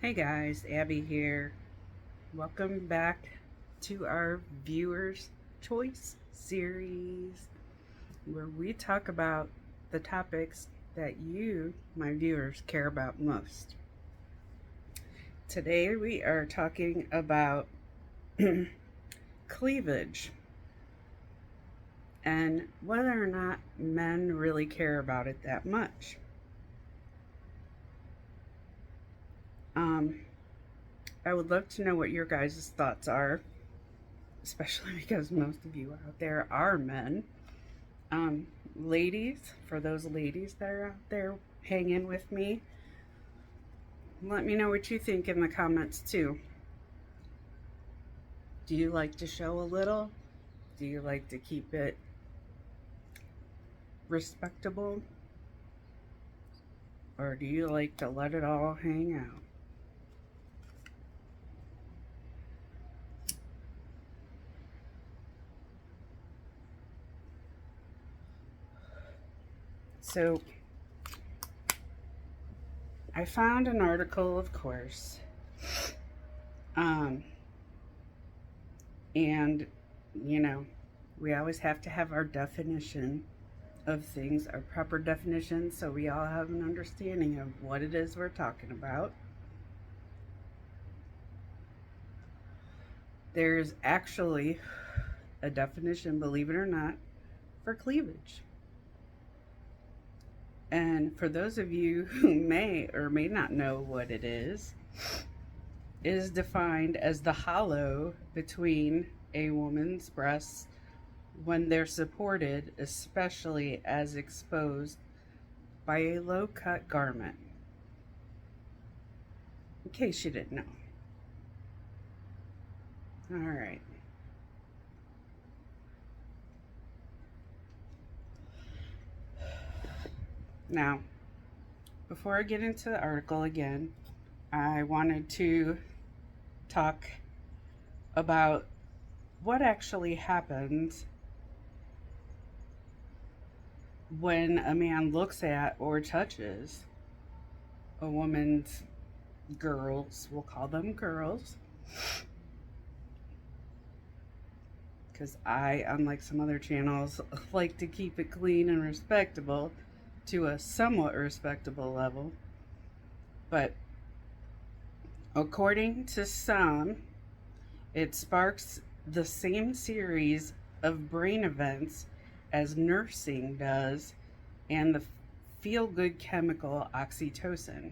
Hey guys, Abby here. Welcome back to our Viewers Choice series where we talk about the topics that you, my viewers, care about most. Today we are talking about cleavage and whether or not men really care about it that much. Um, I would love to know what your guys' thoughts are, especially because most of you out there are men. Ladies, for those ladies that are out there hanging with me, let me know what you think in the comments too. Do you like to show a little? Do you like to keep it respectable? Or do you like to let it all hang out? So, I found an article, of course, um, and you know, we always have to have our definition of things, our proper definition, so we all have an understanding of what it is we're talking about. There's actually a definition, believe it or not, for cleavage. And for those of you who may or may not know what it is defined as the hollow between a woman's breasts when they're supported, especially as exposed by a low cut garment. In case you didn't know. All right. Now, before I get into the article again, I wanted to talk about what actually happens when a man looks at or touches a woman's girls, we'll call them girls, because I, unlike some other channels, like to keep it clean and respectable to a somewhat respectable level. But according to some, it sparks the same series of brain events as nursing does and the feel good chemical oxytocin.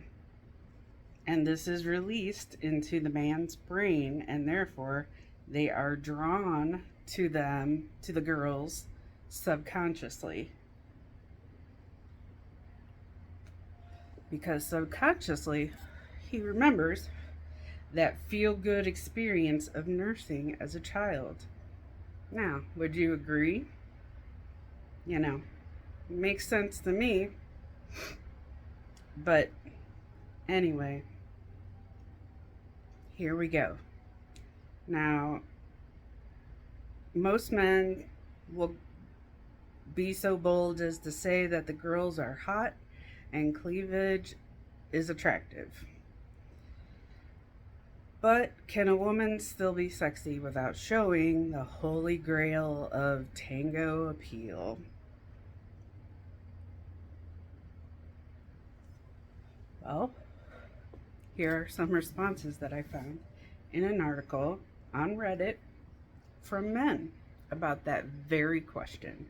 And this is released into the man's brain, and therefore they are drawn to them, to the girls, subconsciously. Because subconsciously, he remembers that feel good experience of nursing as a child. Now, would you agree? You know, makes sense to me. But anyway, here we go. Now, most men will be so bold as to say that the girls are hot and cleavage is attractive. But can a woman still be sexy without showing the holy grail of tango appeal? Well, here are some responses that I found in an article on Reddit from men about that very question.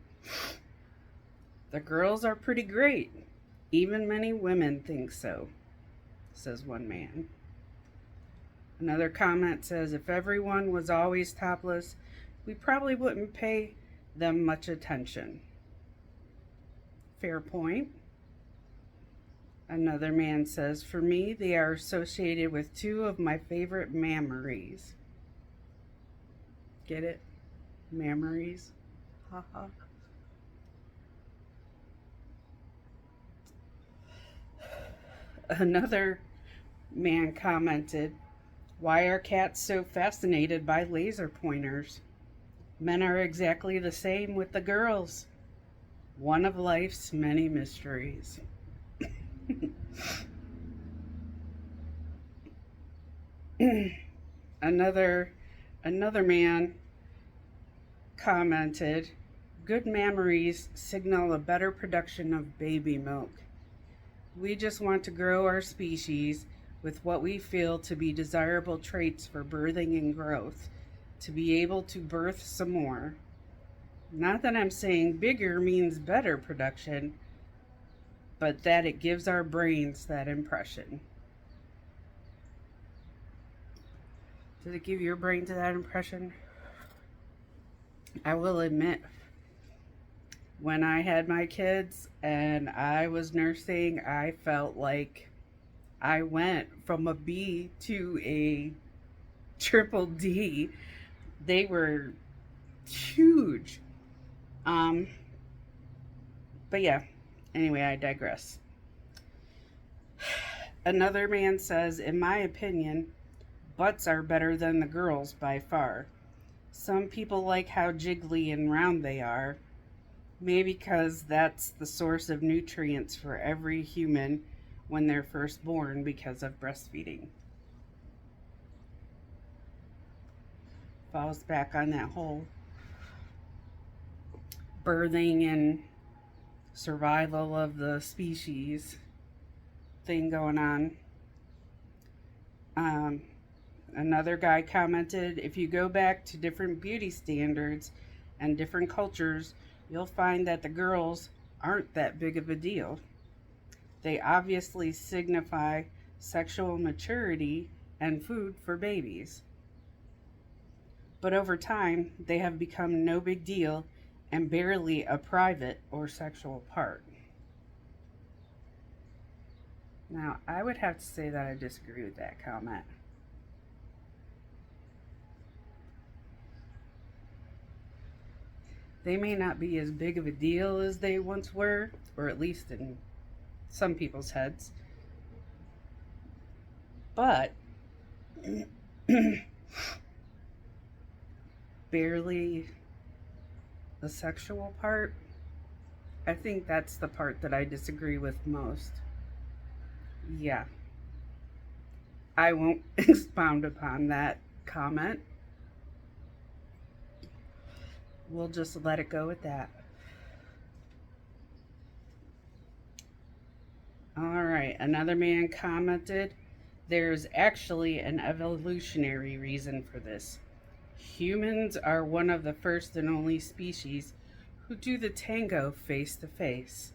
The girls are pretty great. Even many women think so, says one man. Another comment says, if everyone was always topless, we probably wouldn't pay them much attention. Fair point. Another man says, for me, they are associated with two of my favorite memories. Get it? Memories. Haha. Another man commented, why are cats so fascinated by laser pointers? Men are exactly the same with the girls. One of life's many mysteries. another man commented, good mammaries signal a better production of baby milk. We just want to grow our species with what we feel to be desirable traits for birthing and growth, to be able to birth some more. Not that I'm saying bigger means better production, but that it gives our brains that impression. Did it give your brain to that impression? I will admit, when I had my kids and I was nursing, I felt like I went from a B to a triple D. They were huge. Um, but yeah, anyway, I digress. Another man says, in my opinion, butts are better than the girls by far. Some people like how jiggly and round they are. Maybe because that's the source of nutrients for every human when they're first born because of breastfeeding. Falls back on that whole birthing and survival of the species thing going on. Another guy commented, if you go back to different beauty standards and different cultures, you'll find that the girls aren't that big of a deal. They obviously signify sexual maturity and food for babies. But over time, they have become no big deal and barely a private or sexual part. Now, I would have to say that I disagree with that comment. They may not be as big of a deal as they once were, or at least in some people's heads. But barely the sexual part, I think that's the part that I disagree with most. Yeah. I won't expound upon that comment. We'll just let it go at that. All right, another man commented, there's actually an evolutionary reason for this. Humans are one of the first and only species who do the tango face to face.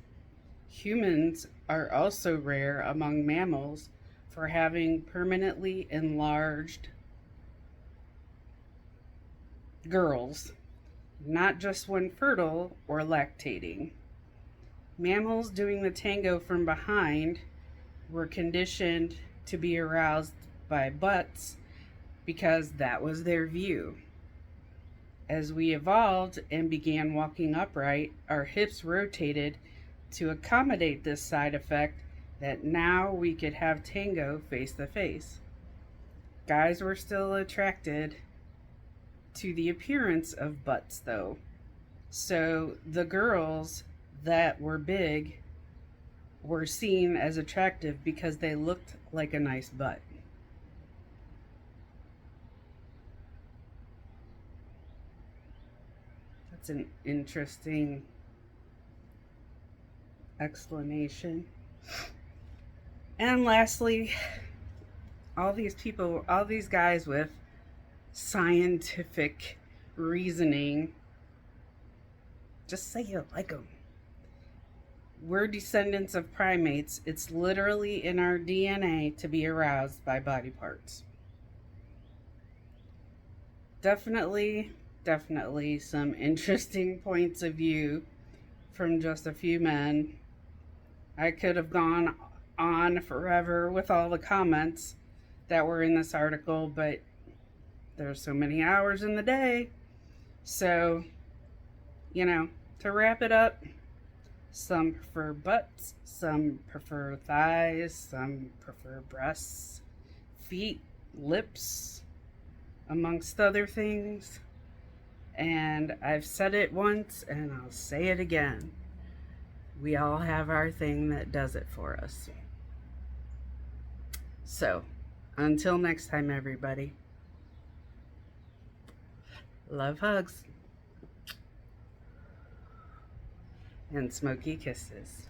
Humans are also rare among mammals for having permanently enlarged girls, not just when fertile or lactating. Mammals doing the tango from behind were conditioned to be aroused by butts because that was their view. As we evolved and began walking upright, our hips rotated to accommodate this side effect that now we could have tango face to face. Guys were still attracted to the appearance of butts though. So the girls that were big were seen as attractive because they looked like a nice butt. That's an interesting explanation. And lastly, all these guys with scientific reasoning, just say you like them. We're descendants of primates. It's literally in our DNA to be aroused by body parts. Definitely some interesting points of view from just a few men. I could have gone on forever with all the comments that were in this article, but there's so many hours in the day. So, to wrap it up, some prefer butts, some prefer thighs, some prefer breasts, feet, lips, amongst other things. And I've said it once and I'll say it again. We all have our thing that does it for us. So, Until next time, everybody. Love hugs and smoky kisses.